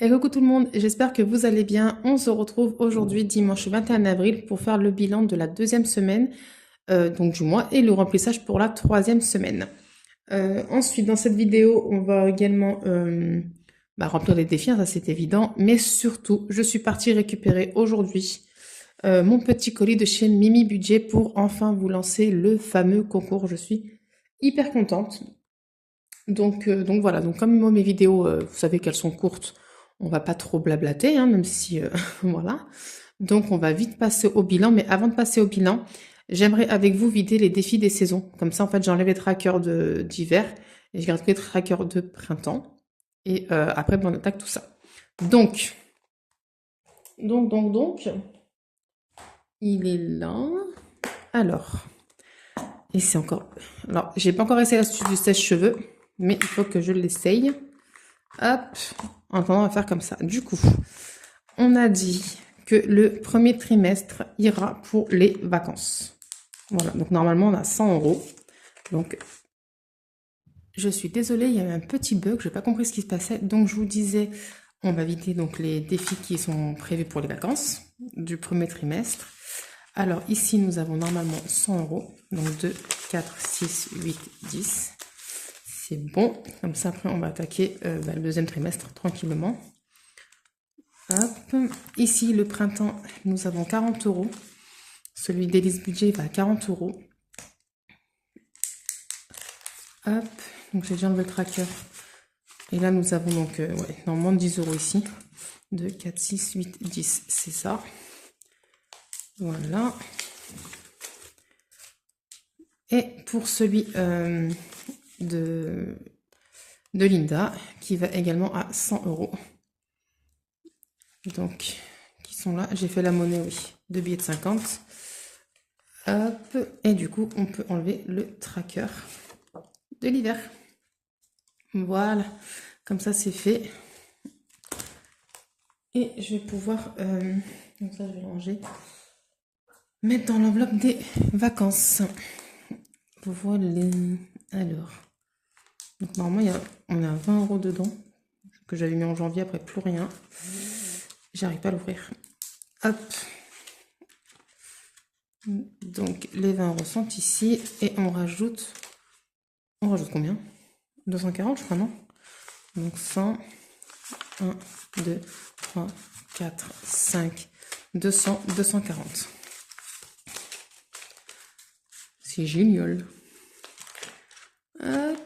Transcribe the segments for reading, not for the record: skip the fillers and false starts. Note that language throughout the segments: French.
Et coucou tout le monde, j'espère que vous allez bien. On se retrouve aujourd'hui dimanche 21 avril pour faire le bilan de la deuxième semaine donc du mois et le remplissage pour la troisième semaine. Ensuite, dans cette vidéo, on va également remplir les défis, hein, ça c'est évident, mais surtout, je suis partie récupérer aujourd'hui mon petit colis de chez Mimi Budget pour enfin vous lancer le fameux concours. Je suis hyper contente. Donc voilà, donc comme moi mes vidéos, vous savez qu'elles sont courtes, on va pas trop blablater, hein, même si voilà. Donc on va vite passer au bilan, mais avant de passer au bilan, j'aimerais avec vous vider les défis des saisons. Comme ça, en fait, j'enlève les trackers d'hiver et je garde que les trackers de printemps. Et après, on attaque tout ça. Donc, donc, il est là. Alors, et c'est encore. Alors, j'ai pas encore essayé l'astuce du sèche-cheveux, mais il faut que je l'essaye. Hop, en attendant, on va faire comme ça. Du coup, on a dit que le premier trimestre ira pour les vacances. Voilà, donc normalement, on a 100 euros. Donc, je suis désolée, il y a eu un petit bug, je n'ai pas compris ce qui se passait. Donc, je vous disais, on va vider donc les défis qui sont prévus pour les vacances du premier trimestre. Alors, ici, nous avons normalement 100 euros. Donc, 2, 4, 6, 8, 10. C'est bon. Comme ça, après, on va attaquer le deuxième trimestre tranquillement. Hop. Ici, le printemps, nous avons 40 euros. Celui d'Élise Budget va à 40 euros. Hop. Donc, j'ai déjà enlevé le tracker. Et là, nous avons donc, normalement 10 euros ici. 2, 4, 6, 8, 10. C'est ça. Voilà. Et pour celui de Linda, qui va également à 100 euros. Donc, qui sont là. J'ai fait la monnaie, oui. 2 billets de 50. Hop. Et du coup, on peut enlever le tracker de l'hiver. Voilà. Comme ça, c'est fait. Et je vais pouvoir, donc ça, je vais ranger, mettre dans l'enveloppe des vacances. Voilà. Alors. Donc, normalement, on a 20 euros dedans, que j'avais mis en janvier, après plus rien. J'arrive pas à l'ouvrir. Hop. Donc, les 20 euros sont ici. Et on rajoute combien? 240, je crois, non? Donc, 100, 1, 2, 3, 4, 5, 200, 240. C'est génial. Hop.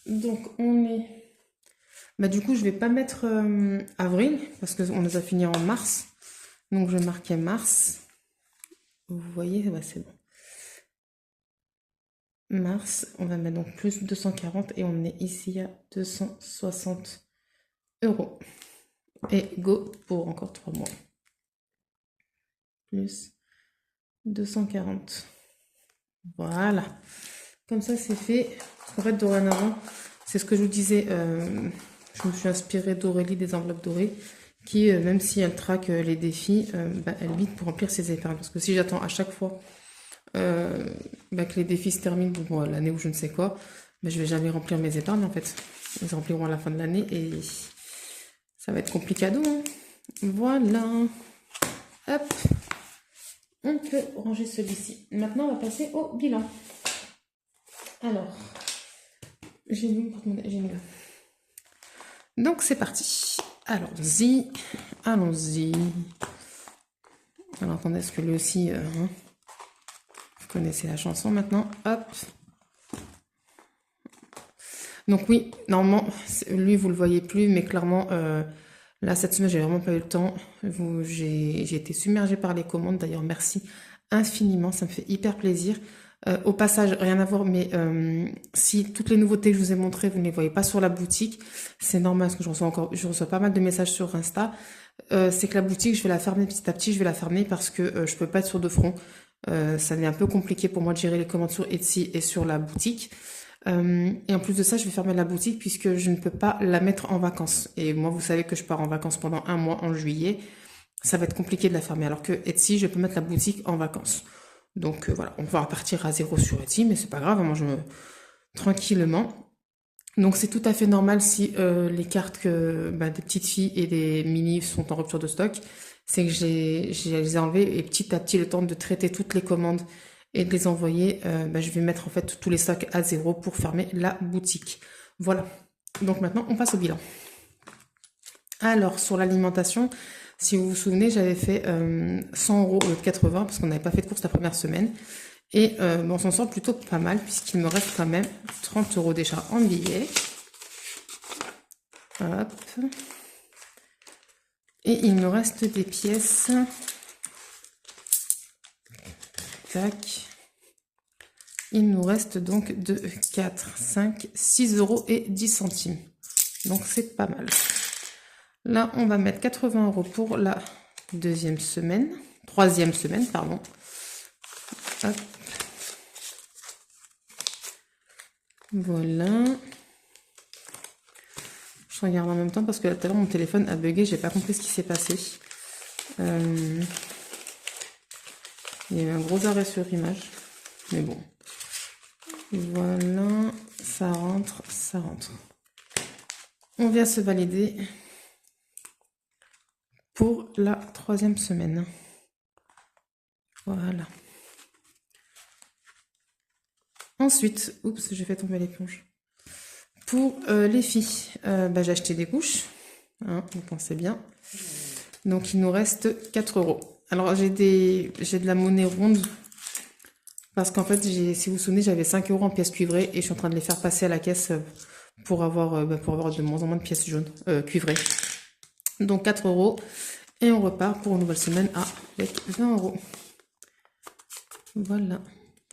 Donc, on est... du coup, je vais pas mettre avril, parce qu'on les a finis en mars. Donc, je vais marquer mars. Vous voyez, c'est bon. Mars, on va mettre donc plus 240 et on est ici à 260 euros. Et go pour encore 3 mois. Plus 240. Voilà. Comme ça, c'est fait. En fait, dorénavant, c'est ce que je vous disais. Je me suis inspirée d'Aurélie, des enveloppes dorées, qui, même si elle traque les défis, elle vite pour remplir ses épargnes. Parce que si j'attends à chaque fois que les défis se terminent pour l'année ou je ne sais quoi, mais je vais jamais remplir mes épargnes en fait. Ils se rempliront à la fin de l'année et ça va être complicado. Hein. Voilà. Hop. On peut ranger celui-ci. Maintenant, on va passer au bilan. Alors, j'ai mis là. Donc, c'est parti. Allons-y. Allons-y. Alors, attendez, est-ce que lui aussi... vous connaissez la chanson maintenant. Hop. Donc oui, normalement, lui, vous le voyez plus, mais clairement, là, cette semaine, j'ai vraiment pas eu le temps. J'ai été submergée par les commandes. D'ailleurs, merci infiniment. Ça me fait hyper plaisir. Au passage, rien à voir, mais si toutes les nouveautés que je vous ai montrées, vous ne les voyez pas sur la boutique, c'est normal parce que je reçois pas mal de messages sur Insta. C'est que la boutique, je vais la fermer petit à petit. Je vais la fermer parce que je peux pas être sur deux fronts. Ça devient un peu compliqué pour moi de gérer les commandes sur Etsy et sur la boutique. Et en plus de ça, je vais fermer la boutique puisque je ne peux pas la mettre en vacances. Et moi, vous savez que je pars en vacances pendant un mois en juillet. Ça va être compliqué de la fermer. Alors que Etsy, je peux mettre la boutique en vacances. Donc voilà, on va repartir à zéro sur Etsy, mais c'est pas grave. Moi, tranquillement. Donc c'est tout à fait normal si les cartes des petites filles et des mini sont en rupture de stock. C'est que je les ai enlevées et petit à petit, le temps de traiter toutes les commandes et de les envoyer, je vais mettre en fait tous les stocks à zéro pour fermer la boutique. Voilà. Donc maintenant, on passe au bilan. Alors, sur l'alimentation, si vous vous souvenez, j'avais fait 100 € au lieu de 80 parce qu'on n'avait pas fait de course la première semaine. Et on s'en sort plutôt pas mal puisqu'il me reste quand même 30 € déjà en billets. Hop. Et il me reste des pièces. Tac. Il nous reste donc 2, 4, 5, 6 € et 10 centimes. Donc c'est pas mal. Là, on va mettre 80 € pour la troisième semaine, pardon. Hop. Voilà. Je regarde en même temps parce que tout à l'heure mon téléphone a bugué, j'ai pas compris ce qui s'est passé. Il y a eu un gros arrêt sur image, mais bon. Voilà, ça rentre, ça rentre. On vient se valider pour la troisième semaine. Voilà. Ensuite, oups, j'ai fait tomber l'éponge. Pour les filles, j'ai acheté des couches, hein, vous pensez bien. Donc il nous reste 4 €. Alors j'ai de la monnaie ronde. Parce qu'en fait, si vous vous souvenez, j'avais 5 € en pièces cuivrées et je suis en train de les faire passer à la caisse pour avoir de moins en moins de pièces jaunes, cuivrées. Donc 4 € et on repart pour une nouvelle semaine avec 20 €. Voilà.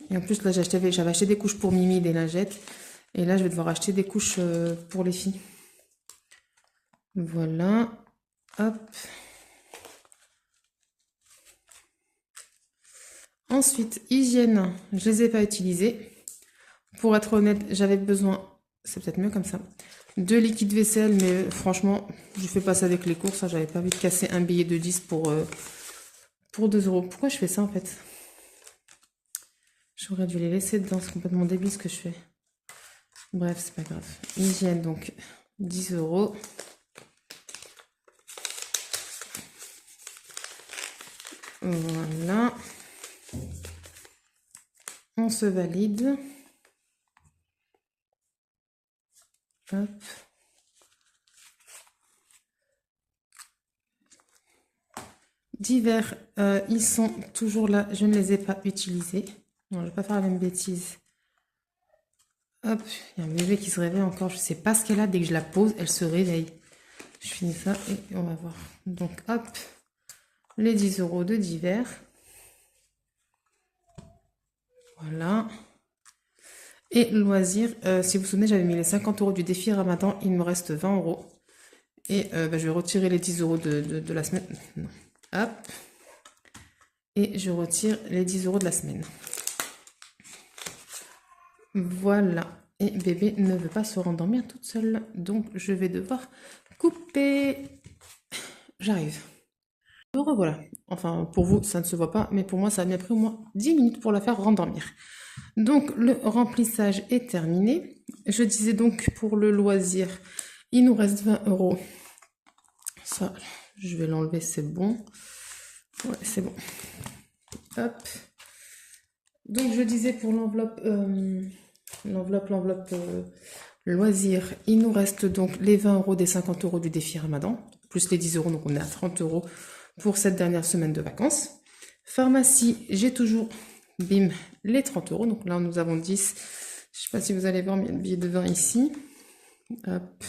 Et en plus, là, j'avais acheté des couches pour Mimi, des lingettes. Et là, je vais devoir acheter des couches pour les filles. Voilà. Hop. Ensuite, hygiène, je les ai pas utilisées. Pour être honnête, j'avais besoin, c'est peut-être mieux comme ça, de liquide vaisselle, mais franchement, je fais pas ça avec les courses. Hein, j'avais pas envie de casser un billet de 10 pour 2 €. Pourquoi je fais ça en fait? J'aurais dû les laisser dedans, c'est complètement débile ce que je fais. Bref, c'est pas grave. Hygiène, donc 10 €. Voilà. On se valide. Hop. Divers, ils sont toujours là. Je ne les ai pas utilisés. Non, je ne vais pas faire la même bêtise. Hop, il y a un bébé qui se réveille encore. Je ne sais pas ce qu'elle a. Dès que je la pose, elle se réveille. Je finis ça et on va voir. Donc, hop, les 10 € de divers. Voilà. Et loisirs, si vous vous souvenez, j'avais mis les 50 € du défi Ramadan. Il me reste 20 €. Et je vais retirer les 10 € de la semaine. Non. Hop. Et je retire les 10 € de la semaine. Voilà. Et bébé ne veut pas se rendormir toute seule. Donc, je vais devoir couper. J'arrive. Me revoilà. Enfin, pour vous, ça ne se voit pas. Mais pour moi, ça m'a pris au moins 10 minutes pour la faire rendormir. Donc, le remplissage est terminé. Je disais donc pour le loisir, il nous reste 20 €. Ça, je vais l'enlever, c'est bon. Ouais, c'est bon. Hop. Donc, je disais pour l'enveloppe loisir, il nous reste donc les 20 € des 50 € du défi Ramadan, plus les 10 €, donc on est à 30 € pour cette dernière semaine de vacances. Pharmacie, j'ai toujours, bim, les 30 €, donc là nous avons 10. Je ne sais pas si vous allez voir, il y a le billet de 20 ici. Hop.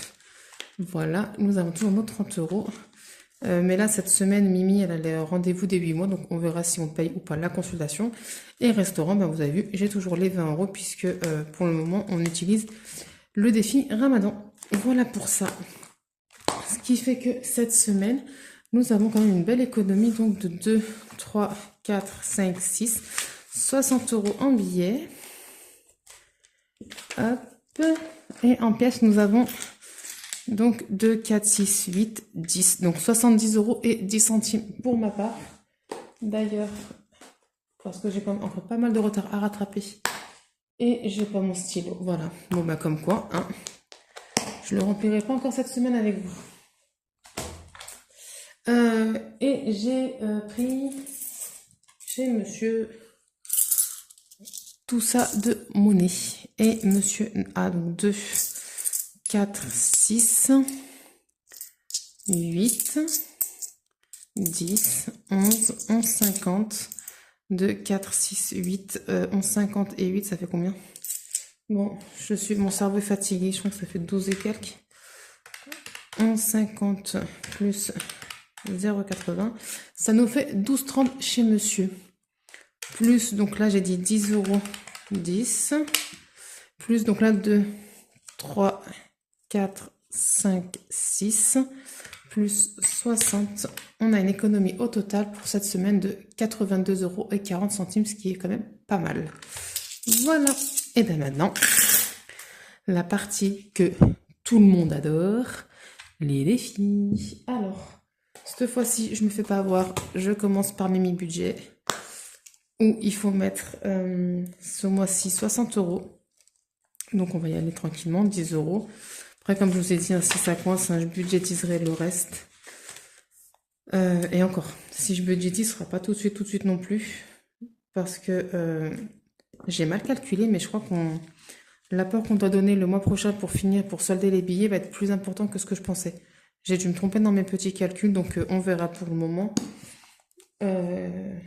Voilà, nous avons toujours nos 30 €. Mais là, cette semaine, Mimi, elle a le rendez-vous des 8 mois, donc on verra si on paye ou pas la consultation. Et restaurant, vous avez vu, j'ai toujours les 20 € puisque pour le moment, on utilise le défi Ramadan. Voilà pour ça. Ce qui fait que cette semaine, nous avons quand même une belle économie, donc de 2, 3, 4, 5, 6, 60 € en billets. Hop. Et en pièces, nous avons donc 2, 4, 6, 8, 10. Donc 70 € et 10 centimes pour ma part. D'ailleurs, parce que j'ai quand même encore pas mal de retard à rattraper. Et j'ai pas mon stylo. Voilà. Bon, comme quoi, hein. je le remplirai pas encore cette semaine avec vous. Et j'ai pris chez monsieur tout ça de monnaie. Et monsieur a donc 2, 4, 6, 8, 10, 11, 11, 50. 2, 4, 6, 8, 11, 50 et 8, ça fait combien? Bon, mon cerveau est fatigué, je crois que ça fait 12 et quelques. 11, 50 plus 0,80, ça nous fait 12,30 chez monsieur. Plus, donc là j'ai dit 10 euros, 10. Plus, donc là 2, 3, 4, 5, 6. Plus 60. On a une économie au total pour cette semaine de 82,40 euros, ce qui est quand même pas mal. Voilà. Et bien maintenant, la partie que tout le monde adore, les défis. Alors, cette fois-ci, je me fais pas avoir. Je commence par mes mi-budgets où il faut mettre ce mois-ci 60 euros. Donc, on va y aller tranquillement, 10 euros. Après, comme je vous ai dit, si ça coince, je budgétiserai le reste. Et encore, si je budgétise, ce sera pas tout de suite non plus. Parce que j'ai mal calculé, mais je crois qu'on l'apport qu'on doit donner le mois prochain pour finir, pour solder les billets, va être plus important que ce que je pensais. J'ai dû me tromper dans mes petits calculs, donc on verra pour le moment. Je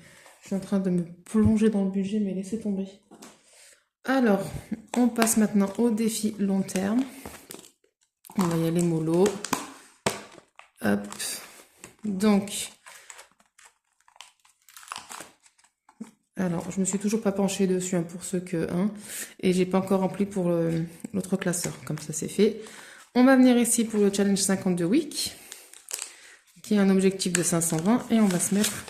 suis en train de me plonger dans le budget, mais laissez tomber. Alors, on passe maintenant au défi long terme. On va y aller mollo. Hop. Donc, alors, je me suis toujours pas penchée dessus pour ceux que... et j'ai pas encore rempli pour l'autre classeur. Comme ça, c'est fait. On va venir ici pour le challenge 52 week, qui est un objectif de 520. Et on va se mettre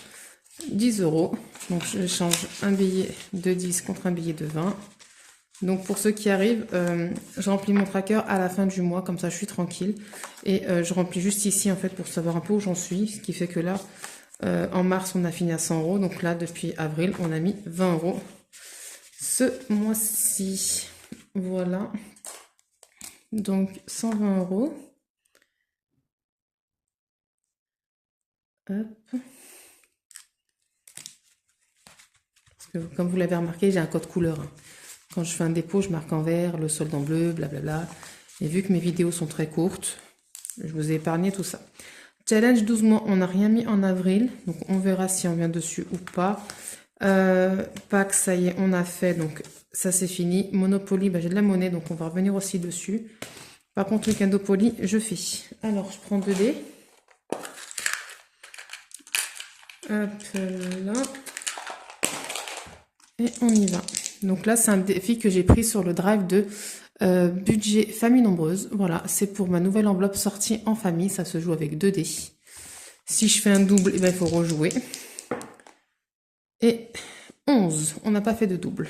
10 euros. Donc, je change un billet de 10 contre un billet de 20. Donc, pour ceux qui arrivent, je remplis mon tracker à la fin du mois. Comme ça, je suis tranquille. Et je remplis juste ici, en fait, pour savoir un peu où j'en suis. Ce qui fait que là... en mars, on a fini à 100 euros. Donc là, depuis avril, on a mis 20 euros ce mois-ci. Voilà. Donc, 120 euros. Hop. Parce que, comme vous l'avez remarqué, j'ai un code couleur. Quand je fais un dépôt, je marque en vert, le solde en bleu, blablabla. Et vu que mes vidéos sont très courtes, je vous ai épargné tout ça. Challenge 12 mois, on n'a rien mis en avril. Donc, on verra si on vient dessus ou pas. Pâques, ça y est, on a fait. Donc, ça, c'est fini. Monopoly, j'ai de la monnaie. Donc, on va revenir aussi dessus. Par contre, le Candopoly, je fais. Alors, je prends 2 dés. Hop là. Et on y va. Donc là, c'est un défi que j'ai pris sur le drive de budget famille nombreuse. Voilà, c'est pour ma nouvelle enveloppe sortie en famille. Ça se joue avec 2 dés. Si je fais un double, il faut rejouer. Et 11. On n'a pas fait de double.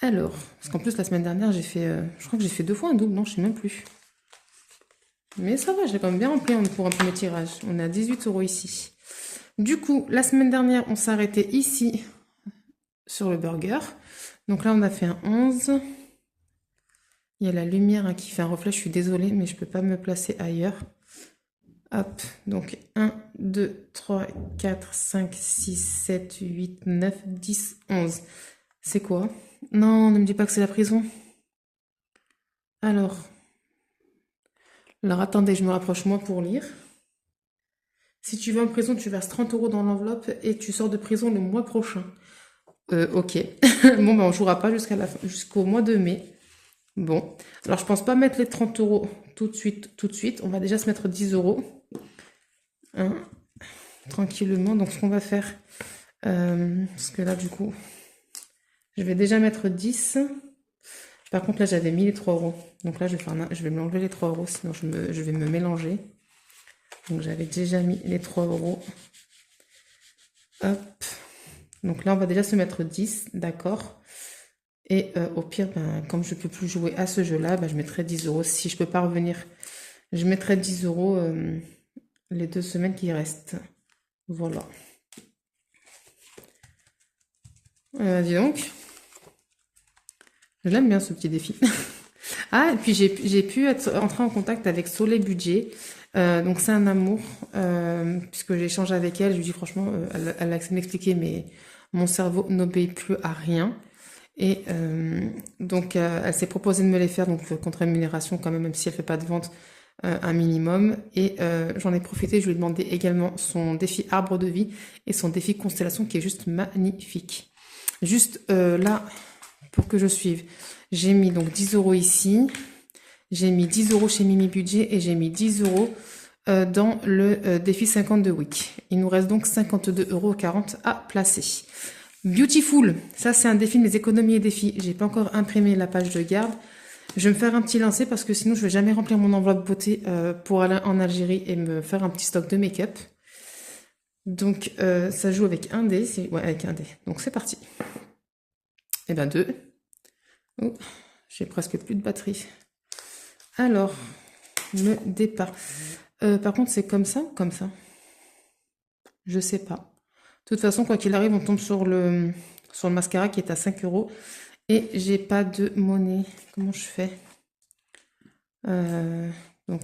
Alors, parce qu'en plus, la semaine dernière, j'ai fait... je crois que j'ai fait 2 fois un double. Non, je sais même plus. Mais ça va, j'ai quand même bien rempli pour un premier tirage. On est à 18 euros ici. Du coup, la semaine dernière, on s'est arrêté ici sur le burger. Donc là, on a fait un 11. Il y a la lumière qui fait un reflet. Je suis désolée, mais je ne peux pas me placer ailleurs. Hop, donc 1, 2, 3, 4, 5, 6, 7, 8, 9, 10, 11. C'est quoi? Non, ne me dis pas que c'est la prison. Alors, attendez, je me rapproche moi pour lire. Si tu vas en prison, tu verses 30 euros dans l'enveloppe et tu sors de prison le mois prochain. Ok. Bon, on ne jouera pas jusqu'au mois de mai. Bon. Alors, je pense pas mettre les 30 euros tout de suite. On va déjà se mettre 10 euros. Tranquillement. Donc, ce qu'on va faire... parce que là, du coup... Je vais déjà mettre 10. Par contre, là, j'avais mis les 3 euros. Donc là, je vais m'enlever les 3 euros, sinon je vais me mélanger. Donc, j'avais déjà mis les 3 euros. Hop. Donc là, on va déjà se mettre 10, d'accord. Et au pire, comme je ne peux plus jouer à ce jeu-là, je mettrai 10 euros. Si je ne peux pas revenir, je mettrai 10 euros les 2 semaines qui restent. Voilà. Dis donc. Je l'aime bien ce petit défi. Ah, et puis j'ai pu entrer en contact avec Soleil Budget. Donc c'est un amour, puisque j'ai échangé avec elle. Je lui dis franchement, elle a essayé de m'expliquer, mais mon cerveau n'obéit plus à rien. Et donc elle s'est proposé de me les faire, donc contre rémunération quand même, même si elle fait pas de vente, un minimum. Et j'en ai profité, je lui ai demandé également son défi arbre de vie et son défi constellation qui est juste magnifique. Juste là, pour que je suive, j'ai mis donc 10 euros ici, j'ai mis 10 euros chez Mimi Budget et j'ai mis 10 euros dans le défi 50 de Week. Il nous reste donc 52,40 euros à placer. Beautiful, ça c'est un défi de mes économies et défis. J'ai pas encore imprimé la page de garde. Je vais me faire un petit lancer parce que sinon je vais jamais remplir mon enveloppe beauté pour aller en Algérie et me faire un petit stock de make-up. Donc ça joue avec un dé, ouais avec un dé. Donc c'est parti. Et ben 2. Oh, j'ai presque plus de batterie. Alors, le départ. Par contre c'est comme ça ou comme ça? Je sais pas. De toute façon, quoi qu'il arrive, on tombe sur le mascara qui est à 5 euros. Et j'ai pas de monnaie. Comment je fais? Donc,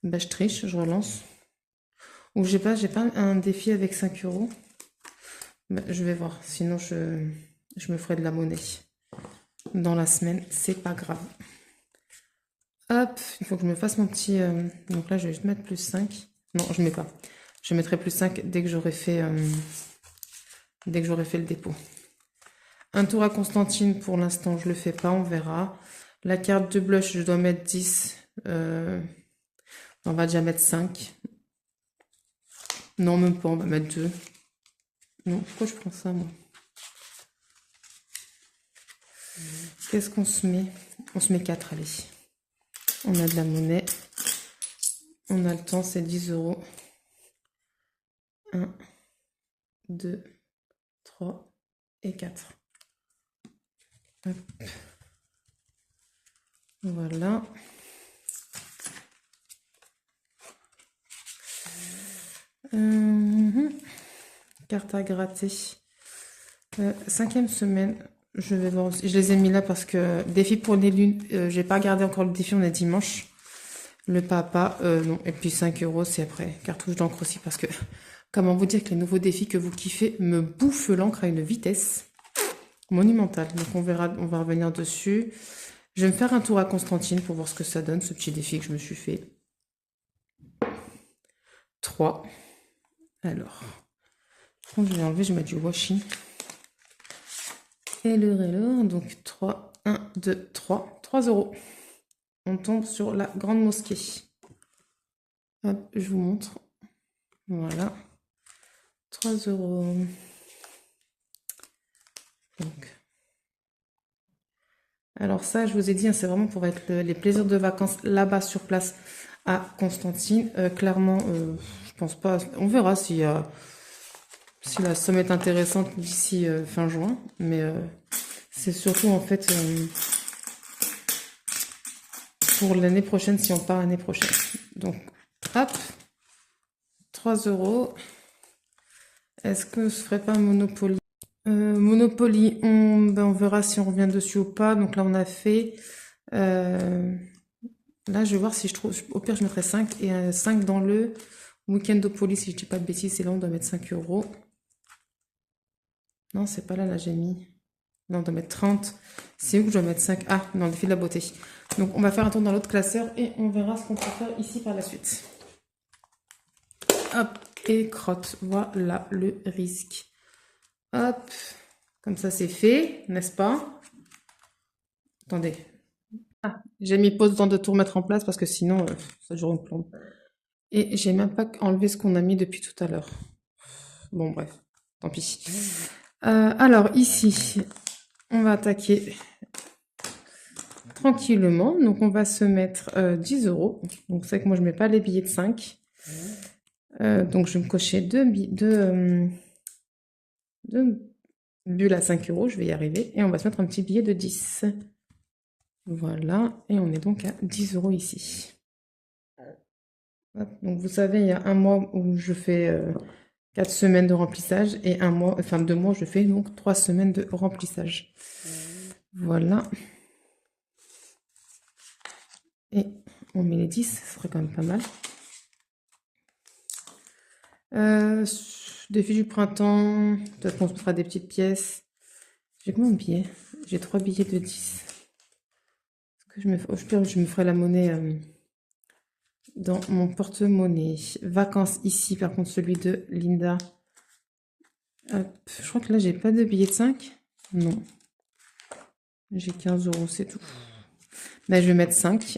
bah, je triche, je relance. Ou j'ai pas un défi avec 5 euros. Bah, je vais voir. Sinon, je me ferai de la monnaie dans la semaine. C'est pas grave. Hop, il faut que je me fasse mon petit... Donc là, je vais juste mettre plus 5. Non, je ne mets pas. Je mettrai plus 5 dès que j'aurai fait, le dépôt. Un tour à Constantine, pour l'instant, je le fais pas, on verra. La carte de blush, je dois mettre 10. On va déjà mettre 5. Non, même pas, on va mettre 2. Non, pourquoi je prends ça, moi? Qu'est-ce qu'on se met? On se met 4, allez. On a de la monnaie. On a le temps, c'est 10 euros. 1, 2, 3 et 4. Hop. Voilà. Carte à gratter. 5e semaine. Je vais voir aussi. Je les ai mis là parce que défi pour les lunes. J'ai pas regardé encore le défi, on est dimanche. Le papa, non. Et puis 5 euros, c'est après. Cartouche d'encre aussi parce que comment vous dire que les nouveaux défis que vous kiffez me bouffent l'encre à une vitesse monumentale. Donc on verra, on va revenir dessus. Je vais me faire un tour à Constantine pour voir ce que ça donne, ce petit défi que je me suis fait. 3. Alors, je vais enlever, je vais mettre du washi. Et le relais, donc 3, 1, 2, 3. 3 euros. On tombe sur la grande mosquée. Hop, je vous montre. Voilà. 3 euros. Donc. Alors ça, je vous ai dit, hein, c'est vraiment pour être les plaisirs de vacances là-bas sur place à Constantine. Clairement, je pense pas. On verra si la somme est intéressante d'ici fin juin. Mais c'est surtout en fait pour l'année prochaine si on part l'année prochaine. Donc, hop, 3 euros. Est-ce que ce serait pas Monopoly? Monopoly, on verra si on revient dessus ou pas. Donc là, on a fait... là, je vais voir si je trouve... Au pire, je mettrai 5. Et 5 dans le Weekendopoly, si je dis pas de bêtises. Et là, on doit mettre 5 euros. Non, c'est pas là, là, j'ai mis... Là, on doit mettre 30. C'est où que je dois mettre 5? Ah, dans le défi de la beauté. Donc, on va faire un tour dans l'autre classeur et on verra ce qu'on peut faire ici par la suite. Hop, et crotte. Voilà le risque. Hop, comme ça c'est fait, n'est-ce pas? Attendez. Ah, j'ai mis pause dans de tout remettre en place parce que sinon, ça dure une plombe. Et j'ai même pas enlevé ce qu'on a mis depuis tout à l'heure. Bon, bref, tant pis. Alors, ici, on va attaquer tranquillement. Donc, on va se mettre 10 euros. Donc, c'est que moi, je mets pas les billets de 5. Donc, je vais me cocher deux bulles à 5 euros. Je vais y arriver. Et on va se mettre un petit billet de 10. Voilà. Et on est donc à 10 euros ici. Donc, vous savez, il y a un mois où je fais 4 semaines de remplissage et 2 mois, je fais donc 3 semaines de remplissage. Voilà. Et on met les 10, ce serait quand même pas mal. Défi du printemps, peut-être qu'on se fera des petites pièces. J'ai combien de billets? J'ai 3 billets de 10. Est-ce que je me, je me ferai la monnaie dans mon porte-monnaie. Vacances ici, par contre, celui de Linda. Hop, je crois que là, j'ai pas de billet de 5. Non. J'ai 15 euros, c'est tout. Là, je vais mettre 5.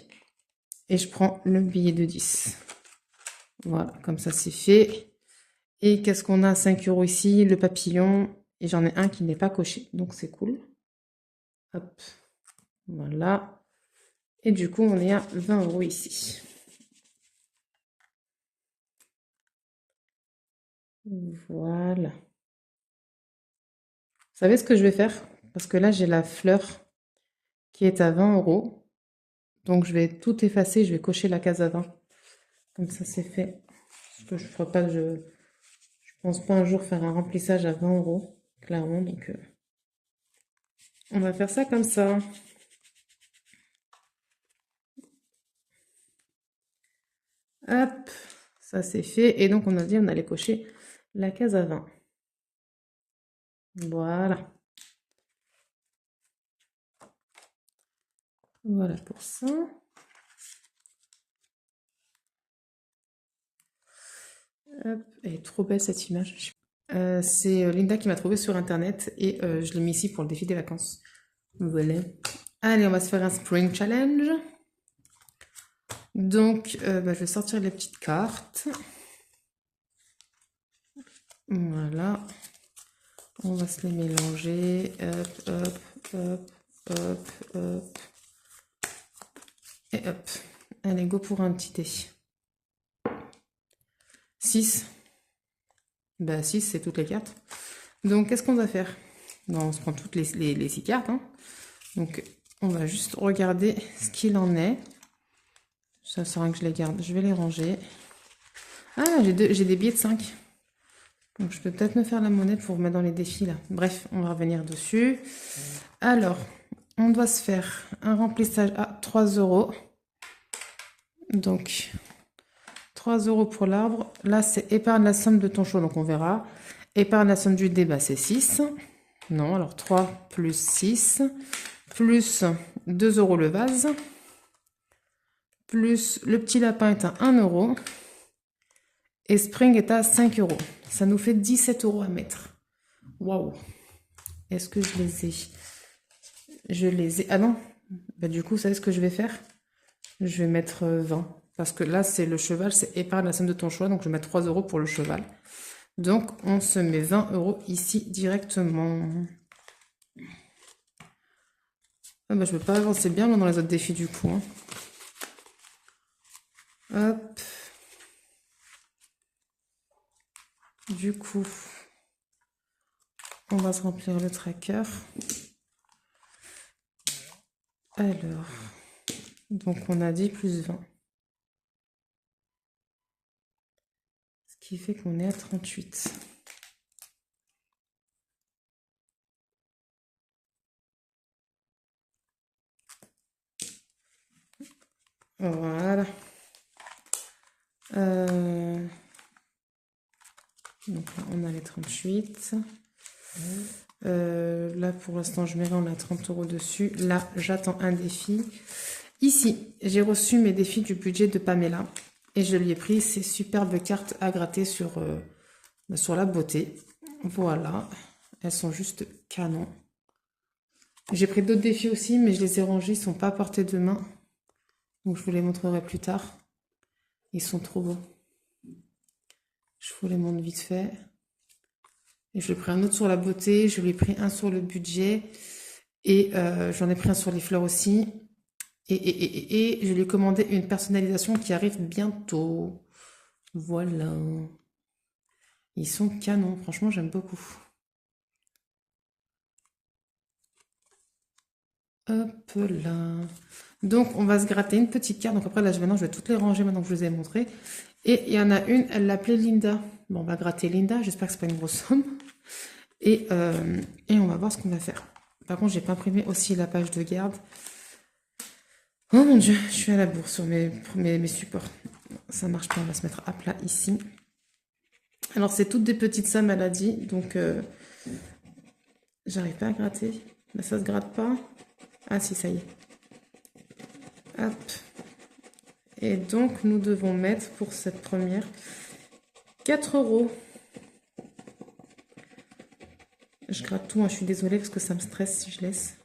Et je prends le billet de 10. Voilà, comme ça, c'est fait. Et qu'est-ce qu'on a? 5 euros ici, le papillon. Et j'en ai un qui n'est pas coché, donc c'est cool. Hop, voilà. Et du coup, on est à 20 euros ici. Voilà. Vous savez ce que je vais faire? Parce que là, j'ai la fleur qui est à 20 euros. Donc, je vais tout effacer. Je vais cocher la case à 20. Comme ça, c'est fait. Parce que je ne ferai pas, je pense pas un jour faire un remplissage à 20 euros. Clairement, donc on va faire ça comme ça. Hop, ça c'est fait. Et donc, on a dit on allait cocher la case à 20. Voilà. Voilà pour ça. Hop, elle est trop belle cette image. C'est Linda qui m'a trouvé sur internet et je l'ai mis ici pour le défi des vacances. Voilà. Allez, on va se faire un Spring Challenge. Donc, je vais sortir les petites cartes. Voilà. On va se les mélanger. Hop, hop, hop, hop, hop. Et hop. Allez, go pour un petit dé. 6. Bah 6, c'est toutes les cartes. Donc, qu'est-ce qu'on va faire? Bon, on se prend toutes les 6 cartes. Hein. Donc, on va juste regarder ce qu'il en est. Ça sert à rien que je les garde. Je vais les ranger. Ah, j'ai des billets de 5. Donc, je peux peut-être me faire la monnaie pour mettre dans les défis, là. Bref, on va revenir dessus. Alors, on doit se faire un remplissage à 3 euros. Donc, 3 euros pour l'arbre. Là, c'est épargne la somme de ton choix, donc on verra. Épargne la somme du débat, c'est 6. Non, alors 3 plus 6. Plus 2 euros le vase. Plus le petit lapin est à 1 euro. Et Spring est à 5 euros. Ça nous fait 17 euros à mettre. Waouh. Est-ce que je les ai? Je les ai. Ah non. Bah, du coup, vous savez ce que je vais faire? Je vais mettre 20. Parce que là, c'est le cheval, c'est épargne la somme de ton choix. Donc, je vais mettre 3 euros pour le cheval. Donc, on se met 20 euros ici directement. Ah bah, je ne peux pas avancer bien dans les autres défis du coup. Hein. Hop. Du coup, on va se remplir le tracker. Alors, donc on a dit plus 20. Ce qui fait qu'on est à 38. Voilà. Donc là, on a les 38. Là, pour l'instant, je mets là, on a 30 euros dessus. Là, j'attends un défi. Ici, j'ai reçu mes défis du budget de Pamela. Et je lui ai pris ces superbes cartes à gratter sur la beauté. Voilà. Elles sont juste canon. J'ai pris d'autres défis aussi, mais je les ai rangés. Ils ne sont pas à portée de main. Donc, je vous les montrerai plus tard. Ils sont trop beaux. Je vous les montre vite fait. Et je lui ai pris un autre sur la beauté. Je lui ai pris un sur le budget. Et j'en ai pris un sur les fleurs aussi. Et je lui ai commandé une personnalisation qui arrive bientôt. Voilà. Ils sont canons. Franchement, j'aime beaucoup. Hop là. Donc, on va se gratter une petite carte. Donc après, là, maintenant, je vais toutes les ranger maintenant que je vous ai montré. Et il y en a une, elle l'appelait Linda. Bon, on va gratter Linda. J'espère que c'est pas une grosse somme. Et on va voir ce qu'on va faire. Par contre, j'ai pas imprimé aussi la page de garde. Oh mon Dieu, je suis à la bourre sur mes supports. Ça marche pas, on va se mettre à plat ici. Alors, c'est toutes des petites sommes, elle a dit, donc j'arrive pas à gratter. Là, ça se gratte pas. Ah si, ça y est. Hop. Et donc, nous devons mettre pour cette première 4 euros. Je gratte tout, hein, je suis désolée parce que ça me stresse si je laisse.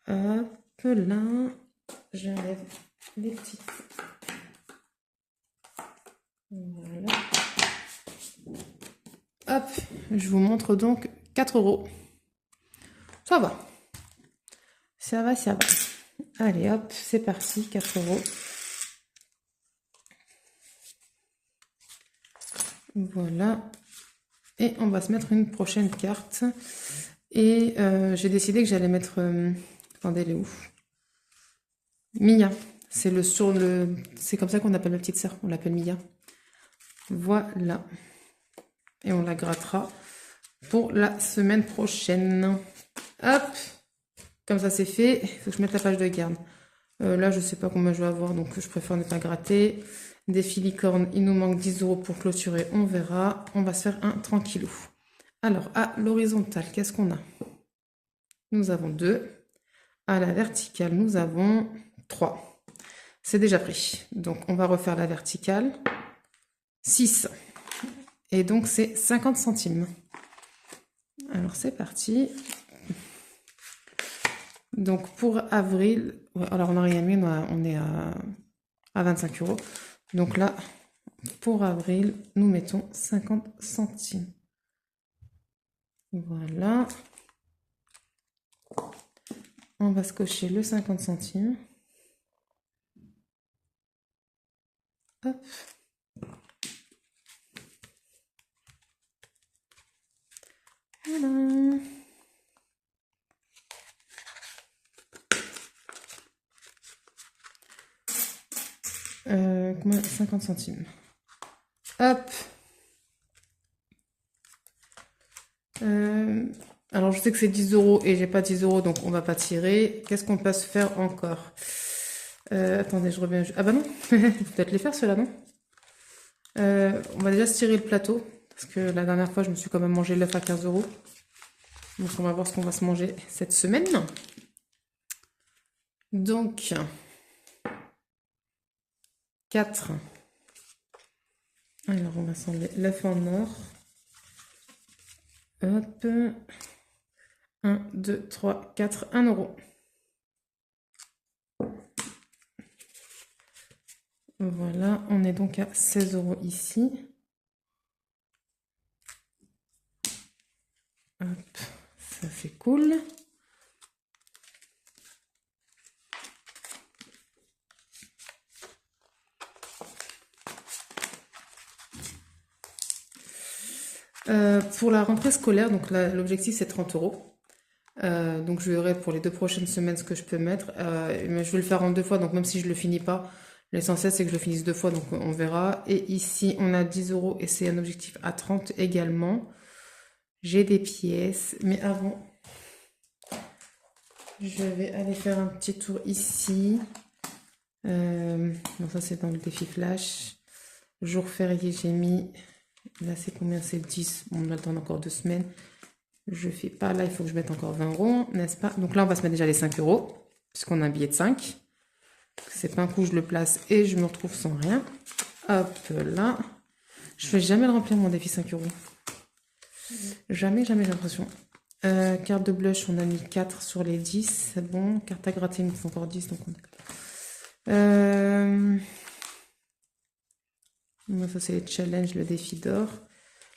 Hop là, j'enlève les petites. Voilà. Hop, je vous montre donc 4 euros. Ça va. Ça va, ça va. Allez, hop, c'est parti, 4 euros. Voilà. Et on va se mettre une prochaine carte. Et j'ai décidé que j'allais mettre... attendez, elle est où? Mia. C'est c'est comme ça qu'on appelle ma petite sœur. On l'appelle Mia. Voilà. Et on la grattera pour la semaine prochaine. Hop. Comme ça, c'est fait. Il faut que je mette la page de garde. Là, je sais pas combien je vais avoir, donc je préfère ne pas gratter. Des filicornes, il nous manque 10 euros pour clôturer, on verra. On va se faire un tranquillou. Alors, à l'horizontale, qu'est-ce qu'on a? Nous avons 2. À la verticale, nous avons 3. C'est déjà pris. Donc, on va refaire la verticale. 6. Et donc, c'est 50 centimes. Alors, c'est parti. Donc, pour avril... Ouais, alors, on n'a rien mis, on est à 25 euros. Donc là, pour avril, nous mettons 50 centimes. Voilà. On va se cocher le 50 centimes. Hop. Voilà. Combien? 50 centimes. Hop. Alors, je sais que c'est 10 euros et j'ai pas 10 euros, donc on va pas tirer. Qu'est-ce qu'on peut se faire encore? Attendez, je reviens. Ah bah non, peut-être les faire ceux-là, non? On va déjà se tirer le plateau, parce que la dernière fois, je me suis quand même mangé l'œuf à 15 euros. Donc, on va voir ce qu'on va se manger cette semaine. Donc, 4. Alors, on va s'enlever l'œuf en or. Hop. 1, 2, 3, 4, 1 euro. Voilà, on est donc à 16 euros ici. Hop, ça c'est cool. Pour la rentrée scolaire, donc l'objectif c'est 30 euros. Donc je verrai pour les 2 prochaines semaines ce que je peux mettre. Mais je vais le faire en 2 fois, donc même si je le finis pas, l'essentiel c'est que je le finisse 2 fois, donc on verra. Et ici on a 10 euros et c'est un objectif à 30 également. J'ai des pièces, mais avant, je vais aller faire un petit tour ici. Donc ça c'est dans le défi flash. Jour férié, j'ai mis... Là c'est combien? C'est 10. Bon, on attend encore 2 semaines. Je fais pas, là il faut que je mette encore 20 euros, n'est-ce pas? Donc là on va se mettre déjà les 5 euros, puisqu'on a un billet de 5. C'est pas un coup je le place et je me retrouve sans rien. Hop là. Je fais jamais le remplir mon défi 5 euros. Jamais, jamais j'ai l'impression. Carte de blush, on a mis 4 sur les 10, c'est bon. Carte à gratter, il me faut encore 10, donc on Moi, ça c'est les challenges, le défi d'or.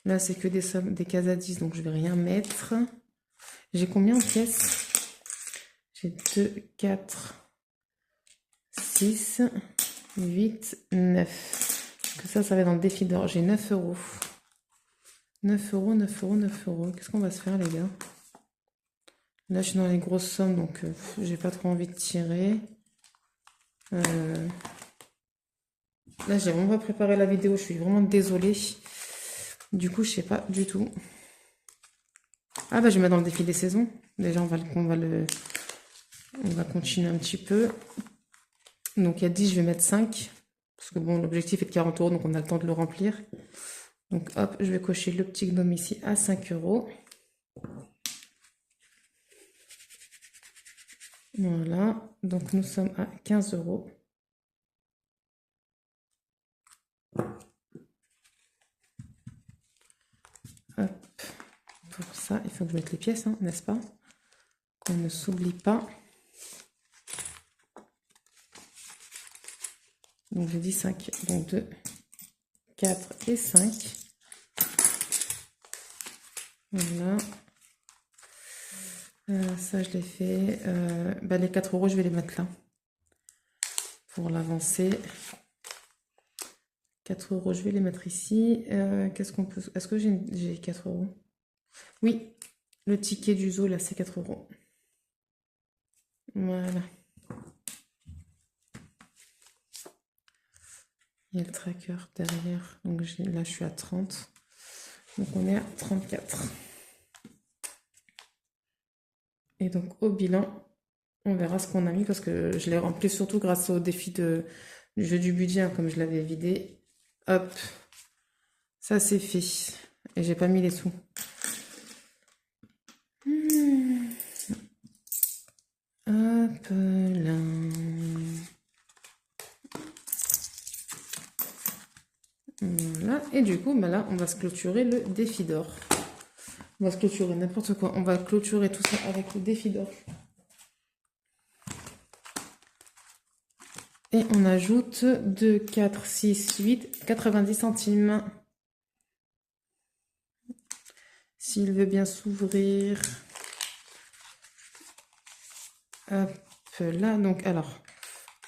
Là, c'est que des sommes, des cases à 10, donc je vais rien mettre. J'ai combien en pièces? J'ai 2, 4, 6, 8, 9. Que ça va être dans le défi d'or. J'ai 9 euros. 9 euros, 9 euros, 9 euros. Qu'est-ce qu'on va se faire, les gars? Là, je suis dans les grosses sommes, donc j'ai pas trop envie de tirer. Là, j'ai vraiment pas préparé la vidéo. Je suis vraiment désolée. Du coup, je sais pas du tout. Ah bah, je vais mettre dans le défi des saisons. Déjà, on va continuer un petit peu. Donc il y a 10, je vais mettre 5. Parce que bon, l'objectif est de 40 €, donc on a le temps de le remplir. Donc hop, je vais cocher le petit gnome ici à 5 €. Voilà, donc nous sommes à 15 €. Hop, pour ça, il faut que je mette les pièces, hein, n'est-ce pas? Qu'on ne s'oublie pas. Donc j'ai dit 5, donc 2, 4 et 5. Voilà. Ça, je l'ai fait. Les 4 €, je vais les mettre là. Pour l'avancer. 4 €, je vais les mettre ici. Qu'est-ce qu'on peut... Est-ce que j'ai 4 €? Oui, le ticket du zoo, là, c'est 4 €. Voilà. Il y a le tracker derrière. Donc là, je suis à 30. Donc on est à 34. Et donc au bilan, on verra ce qu'on a mis parce que je l'ai rempli surtout grâce au défi du jeu du budget, hein, comme je l'avais vidé. Hop, ça c'est fait. Et j'ai pas mis les sous. Hop là. Voilà. Et du coup, là, on va se clôturer le défi d'or. On va se clôturer n'importe quoi. On va clôturer tout ça avec le défi d'or. Et on ajoute 2, 4, 6, 8, 90 centimes. S'il veut bien s'ouvrir. Hop là, donc alors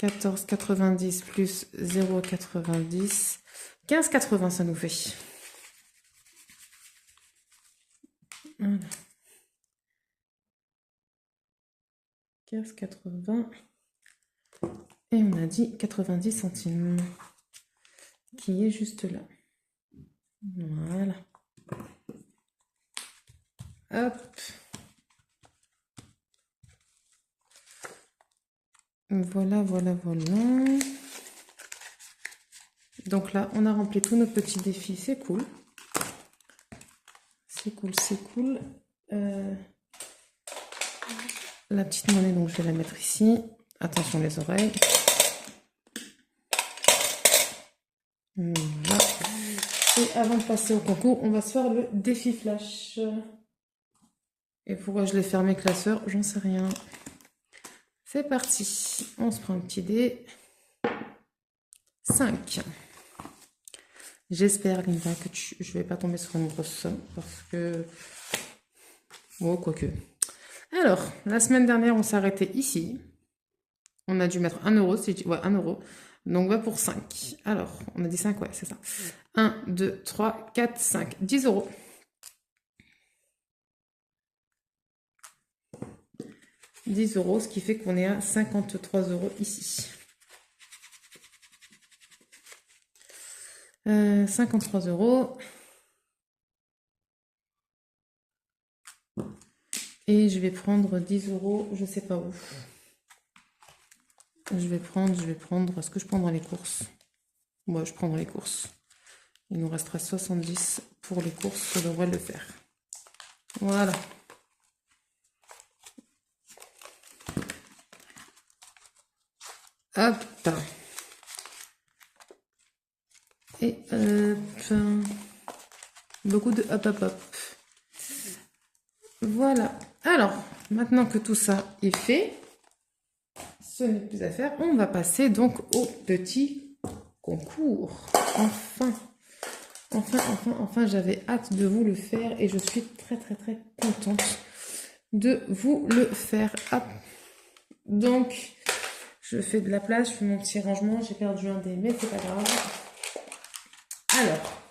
14,90 plus 0,90, 15,80 ça nous fait. Voilà. 15,80 et on a dit 90 centimes qui est juste là. Voilà. Hop. Voilà, voilà, voilà. Donc là, on a rempli tous nos petits défis, c'est cool. C'est cool, c'est cool. La petite monnaie, donc je vais la mettre ici. Attention les oreilles. Voilà. Et avant de passer au concours, on va se faire le défi flash. Et pourquoi je l'ai fermé classeur, j'en sais rien. C'est parti. On se prend un petit dé. 5. J'espère, Linda, que je vais pas tomber sur une grosse somme. Parce que... Oh, quoique. Alors, la semaine dernière, on s'est arrêté ici. On a dû mettre 1 €, si ouais, 1 €. Donc, on va pour 5. Alors, on a dit 5, ouais, c'est ça. 1, 2, 3, 4, 5. 10 €. 10 €, ce qui fait qu'on est à 53 € ici. 53 €. Et je vais prendre 10 €, je sais pas où. Je vais prendre, est-ce que je prends dans les courses? Moi, je prends dans les courses. Il nous restera 70 pour les courses, je devrais le faire. Voilà. Hop. Et hop. Beaucoup de hop, hop, hop. Voilà. Alors, maintenant que tout ça est fait, ce n'est plus à faire. On va passer donc au petit concours. Enfin, j'avais hâte de vous le faire et je suis très, très, très contente de vous le faire. Hop. Donc, je fais de la place, je fais mon petit rangement. J'ai perdu un dé, mais c'est pas grave. Alors,